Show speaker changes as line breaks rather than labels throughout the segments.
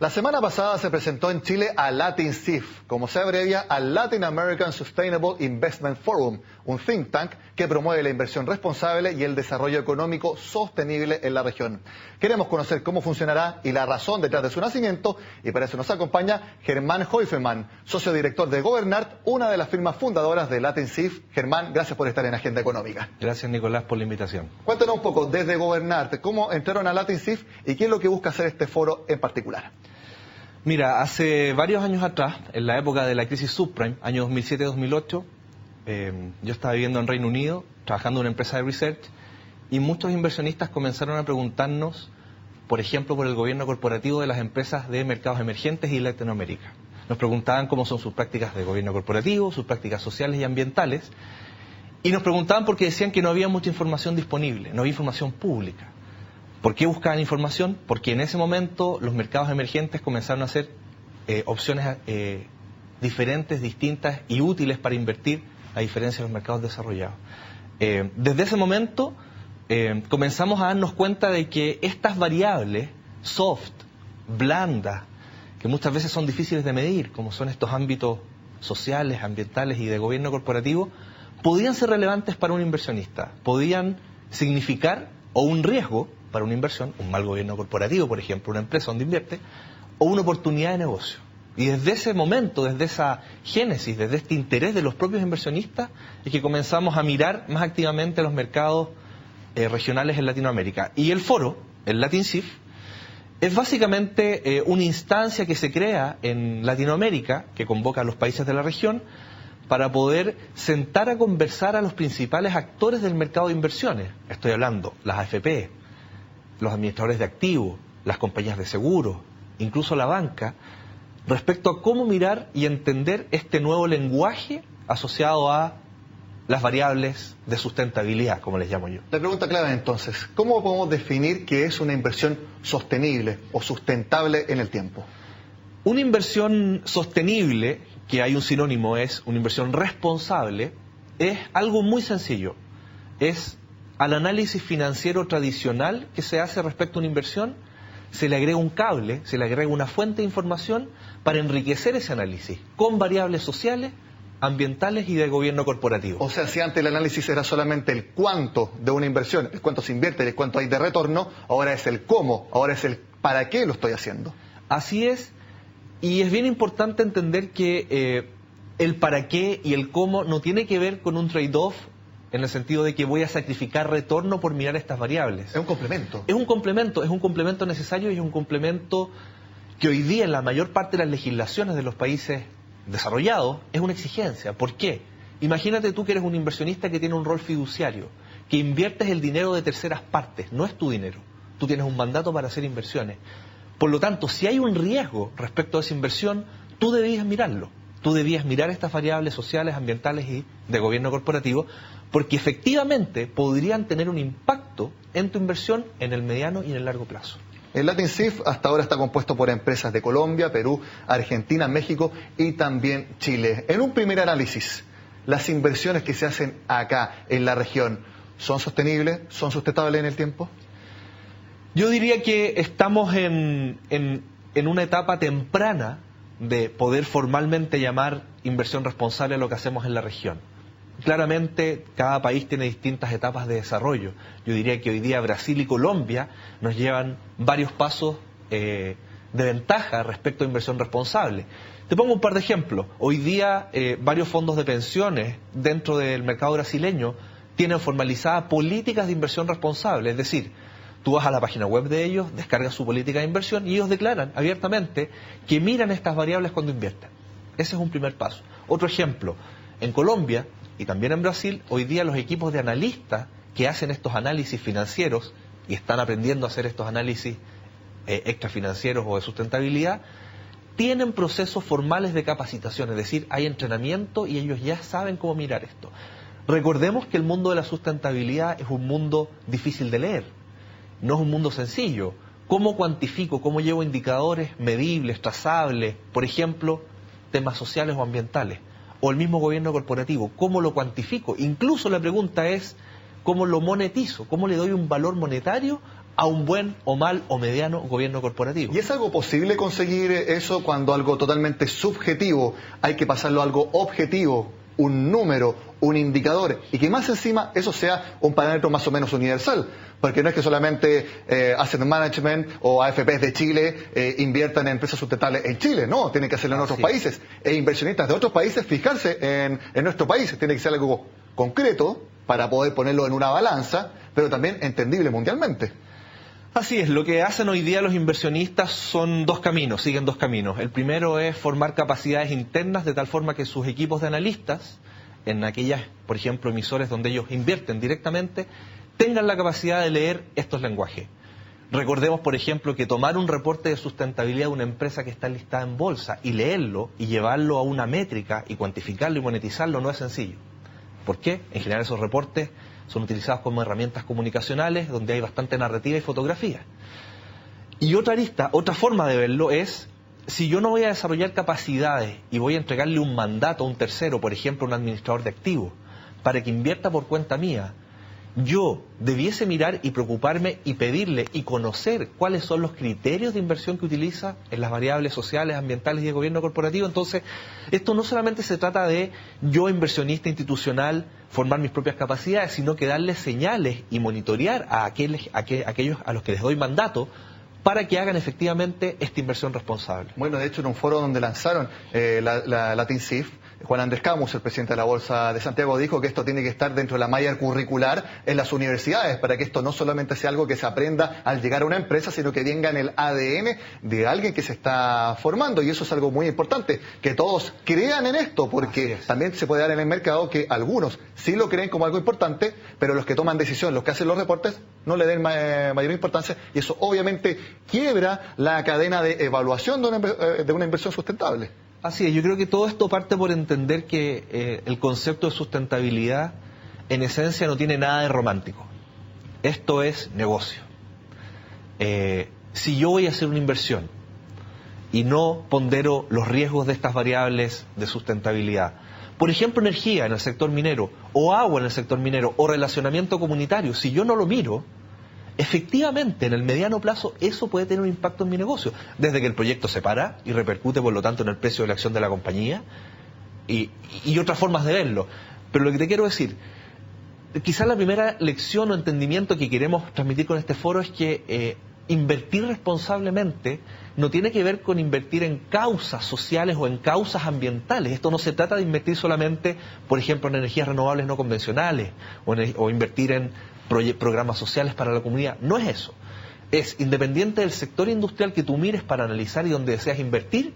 La semana pasada se presentó en Chile a LatinSIF, como se abrevia al Latin American Sustainable Investment Forum, un think tank que promueve la inversión responsable y el desarrollo económico sostenible en la región. Queremos conocer cómo funcionará y la razón detrás de su nacimiento, y para eso nos acompaña Germán Hoifemann, socio director de Governart, una de las firmas fundadoras de LatinSIF. Germán, gracias por estar en Agenda Económica.
Gracias, Nicolás, por la invitación.
Cuéntanos un poco desde Governart, cómo entraron a LatinSIF y qué es lo que busca hacer este foro en particular.
Mira, hace varios años atrás, en la época de la crisis subprime, año 2007-2008, yo estaba viviendo en Reino Unido, trabajando en una empresa de research, y muchos inversionistas comenzaron a preguntarnos, por ejemplo, por el gobierno corporativo de las empresas de mercados emergentes y Latinoamérica. Nos preguntaban cómo son sus prácticas de gobierno corporativo, sus prácticas sociales y ambientales, y nos preguntaban porque decían que no había mucha información disponible, no había información pública. ¿Por qué buscaban información? Porque en ese momento los mercados emergentes comenzaron a hacer opciones diferentes, distintas y útiles para invertir, a diferencia de los mercados desarrollados. Desde ese momento comenzamos a darnos cuenta de que estas variables soft, blandas, que muchas veces son difíciles de medir, como son estos ámbitos sociales, ambientales y de gobierno corporativo, podían ser relevantes para un inversionista, podían significar o un riesgo para una inversión, un mal gobierno corporativo, por ejemplo, una empresa donde invierte, o una oportunidad de negocio. Y desde ese momento, desde esa génesis, desde este interés de los propios inversionistas, es que comenzamos a mirar más activamente los mercados regionales en Latinoamérica. Y el foro, el LatinSIF, es básicamente una instancia que se crea en Latinoamérica, que convoca a los países de la región, para poder sentar a conversar a los principales actores del mercado de inversiones. Estoy hablando, las AFP, los administradores de activos, las compañías de seguros, incluso la banca, respecto a cómo mirar y entender este nuevo lenguaje asociado a las variables de sustentabilidad, como les llamo yo.
La pregunta clave entonces, ¿cómo podemos definir qué es una inversión sostenible o sustentable en el tiempo?
Una inversión sostenible, que hay un sinónimo, es una inversión responsable, es algo muy sencillo. Es al análisis financiero tradicional que se hace respecto a una inversión, se le agrega un cable, se le agrega una fuente de información para enriquecer ese análisis con variables sociales, ambientales y de gobierno corporativo.
O sea, si antes el análisis era solamente el cuánto de una inversión, el cuánto se invierte, el cuánto hay de retorno, ahora es el cómo, ahora es el para qué lo estoy haciendo.
Así es, y es bien importante entender que el para qué y el cómo no tiene que ver con un trade-off, en el sentido de que voy a sacrificar retorno por mirar estas variables.
Es un complemento.
Es un complemento necesario y es un complemento que hoy día en la mayor parte de las legislaciones de los países desarrollados es una exigencia. ¿Por qué? Imagínate tú que eres un inversionista que tiene un rol fiduciario, que inviertes el dinero de terceras partes, no es tu dinero. Tú tienes un mandato para hacer inversiones. Por lo tanto, si hay un riesgo respecto a esa inversión, tú debías mirarlo. Tú debías mirar estas variables sociales, ambientales y de gobierno corporativo, porque efectivamente podrían tener un impacto en tu inversión en el mediano y en el largo plazo.
El LatinSIF hasta ahora está compuesto por empresas de Colombia, Perú, Argentina, México y también Chile. En un primer análisis, ¿las inversiones que se hacen acá en la región son sostenibles, son sustentables en el tiempo?
Yo diría que estamos en una etapa temprana de poder formalmente llamar inversión responsable a lo que hacemos en la región. Claramente, cada país tiene distintas etapas de desarrollo. Yo diría que hoy día Brasil y Colombia nos llevan varios pasos de ventaja respecto a inversión responsable. Te pongo un par de ejemplos. Hoy día varios fondos de pensiones dentro del mercado brasileño tienen formalizadas políticas de inversión responsable. Es decir, tú vas a la página web de ellos, descargas su política de inversión y ellos declaran abiertamente que miran estas variables cuando invierten. Ese es un primer paso. Otro ejemplo, en Colombia y también en Brasil, hoy día los equipos de analistas que hacen estos análisis financieros y están aprendiendo a hacer estos análisis extrafinancieros o de sustentabilidad, tienen procesos formales de capacitación, es decir, hay entrenamiento y ellos ya saben cómo mirar esto. Recordemos que el mundo de la sustentabilidad es un mundo difícil de leer, no es un mundo sencillo. ¿Cómo cuantifico, cómo llevo indicadores medibles, trazables, por ejemplo, temas sociales o ambientales? O el mismo gobierno corporativo, ¿cómo lo cuantifico? Incluso la pregunta es, ¿cómo lo monetizo? ¿Cómo le doy un valor monetario a un buen o mal o mediano gobierno corporativo.
¿Y es algo posible conseguir eso cuando algo totalmente subjetivo hay que pasarlo a algo objetivo, un número, un indicador, y que más encima eso sea un parámetro más o menos universal? Porque no es que solamente Asset Management o AFPs de Chile inviertan en empresas sustentables en Chile, no, tienen que hacerlo en otros países. E inversionistas de otros países fijarse en nuestro país, tiene que ser algo concreto para poder ponerlo en una balanza, pero también entendible mundialmente.
Así es, lo que hacen hoy día los inversionistas son dos caminos, siguen dos caminos. El primero es formar capacidades internas de tal forma que sus equipos de analistas, en aquellas, por ejemplo, emisores donde ellos invierten directamente, tengan la capacidad de leer estos lenguajes. Recordemos, por ejemplo, que tomar un reporte de sustentabilidad de una empresa que está listada en bolsa y leerlo y llevarlo a una métrica y cuantificarlo y monetizarlo no es sencillo. ¿Por qué? En general esos reportes son utilizados como herramientas comunicacionales donde hay bastante narrativa y fotografía. Y otra arista, otra forma de verlo es, si yo no voy a desarrollar capacidades y voy a entregarle un mandato a un tercero, por ejemplo un administrador de activos, para que invierta por cuenta mía, yo debiese mirar y preocuparme y pedirle y conocer cuáles son los criterios de inversión que utiliza en las variables sociales, ambientales y de gobierno corporativo. Entonces, esto no solamente se trata de yo, inversionista institucional, formar mis propias capacidades, sino que darle señales y monitorear a aquellos a los que les doy mandato para que hagan efectivamente esta inversión responsable.
Bueno, de hecho, en un foro donde lanzaron la Latin CIF, Juan Andrés Camus, el presidente de la Bolsa de Santiago, dijo que esto tiene que estar dentro de la malla curricular en las universidades, para que esto no solamente sea algo que se aprenda al llegar a una empresa, sino que venga en el ADN de alguien que se está formando. Y eso es algo muy importante, que todos crean en esto, porque también se puede dar en el mercado que algunos sí lo creen como algo importante, pero los que toman decisión, los que hacen los reportes, no le den mayor importancia, y eso obviamente quiebra la cadena de evaluación de una inversión sustentable.
Así es, yo creo que todo esto parte por entender que el concepto de sustentabilidad en esencia no tiene nada de romántico. Esto es negocio. Si yo voy a hacer una inversión y no pondero los riesgos de estas variables de sustentabilidad, por ejemplo energía en el sector minero, o agua en el sector minero, o relacionamiento comunitario, si yo no lo miro, efectivamente, en el mediano plazo, eso puede tener un impacto en mi negocio. Desde que el proyecto se para y repercute, por lo tanto, en el precio de la acción de la compañía y otras formas de verlo. Pero lo que te quiero decir, quizás la primera lección o entendimiento que queremos transmitir con este foro es que invertir responsablemente no tiene que ver con invertir en causas sociales o en causas ambientales. Esto no se trata de invertir solamente, por ejemplo, en energías renovables no convencionales o invertir en programas sociales para la comunidad. No es eso. Es independiente del sector industrial que tú mires para analizar y donde deseas invertir,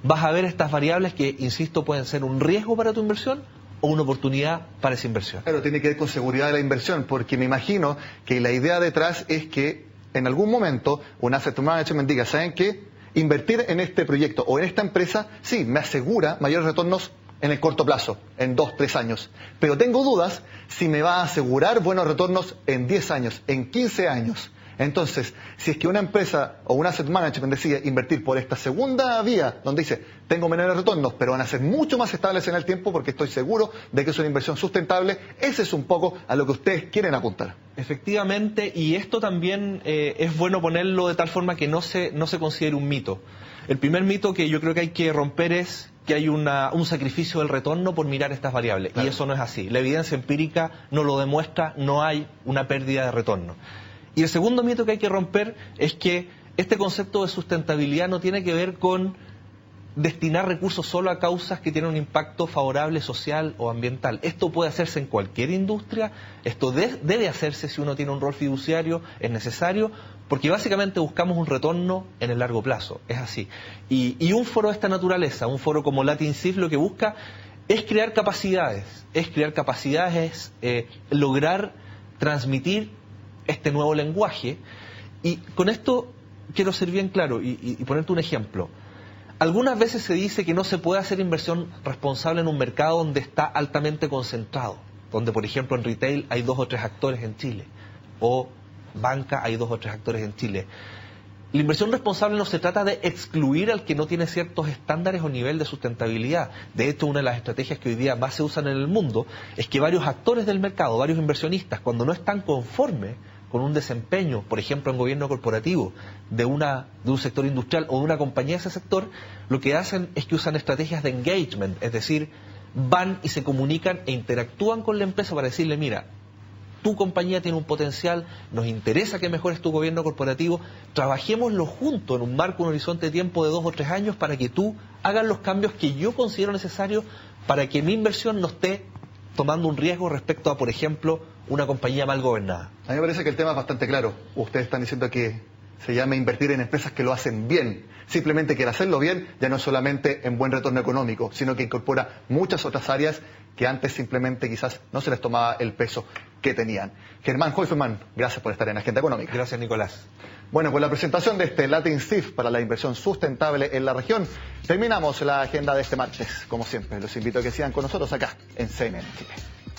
vas a ver estas variables que, insisto, pueden ser un riesgo para tu inversión o una oportunidad para esa inversión.
Claro, tiene que ver con seguridad de la inversión, porque me imagino que la idea detrás es que en algún momento un asset management diga, ¿saben qué? Invertir en este proyecto o en esta empresa, sí, me asegura mayores retornos en el corto plazo, en 2, 3 años. Pero tengo dudas si me va a asegurar buenos retornos en 10 años, en 15 años. Entonces, si es que una empresa o un asset management decide invertir por esta segunda vía, donde dice, tengo menores retornos, pero van a ser mucho más estables en el tiempo porque estoy seguro de que es una inversión sustentable, ese es un poco a lo que ustedes quieren apuntar.
Efectivamente, y esto también es bueno ponerlo de tal forma que no se considere un mito. El primer mito que yo creo que hay que romper es que hay un sacrificio del retorno por mirar estas variables, claro. Y eso no es así. La evidencia empírica no lo demuestra, no hay una pérdida de retorno. Y el segundo mito que hay que romper es que este concepto de sustentabilidad no tiene que ver con destinar recursos solo a causas que tienen un impacto favorable social o ambiental. Esto puede hacerse en cualquier industria, esto debe hacerse si uno tiene un rol fiduciario, es necesario, porque básicamente buscamos un retorno en el largo plazo, es así. Y un foro de esta naturaleza, un foro como Latin CIF, lo que busca es crear capacidades, lograr transmitir este nuevo lenguaje. Y con esto quiero ser bien claro y ponerte un ejemplo. Algunas veces se dice que no se puede hacer inversión responsable en un mercado donde está altamente concentrado, donde por ejemplo en retail hay 2 o 3 actores en Chile, o banca hay 2 o 3 actores en Chile. La inversión responsable no se trata de excluir al que no tiene ciertos estándares o nivel de sustentabilidad. De hecho, una de las estrategias que hoy día más se usan en el mundo es que varios actores del mercado, varios inversionistas, cuando no están conformes con un desempeño, por ejemplo, en gobierno corporativo, de un sector industrial o de una compañía de ese sector, lo que hacen es que usan estrategias de engagement, es decir, van y se comunican e interactúan con la empresa para decirle, mira, tu compañía tiene un potencial, nos interesa que mejores tu gobierno corporativo, trabajémoslo juntos en un marco, un horizonte de tiempo de 2 o 3 años para que tú hagas los cambios que yo considero necesarios para que mi inversión no esté tomando un riesgo respecto a, por ejemplo, una compañía mal gobernada.
A mí me parece que el tema es bastante claro. Ustedes están diciendo que se llama invertir en empresas que lo hacen bien. Simplemente que el hacerlo bien ya no es solamente en buen retorno económico, sino que incorpora muchas otras áreas que antes simplemente quizás no se les tomaba el peso que tenían. Germán Hoifman, gracias por estar en Agenda Económica.
Gracias, Nicolás.
Bueno, con la presentación de este Latin SIF para la inversión sustentable en la región, terminamos la agenda de este martes. Como siempre, los invito a que sigan con nosotros acá en CNN Chile.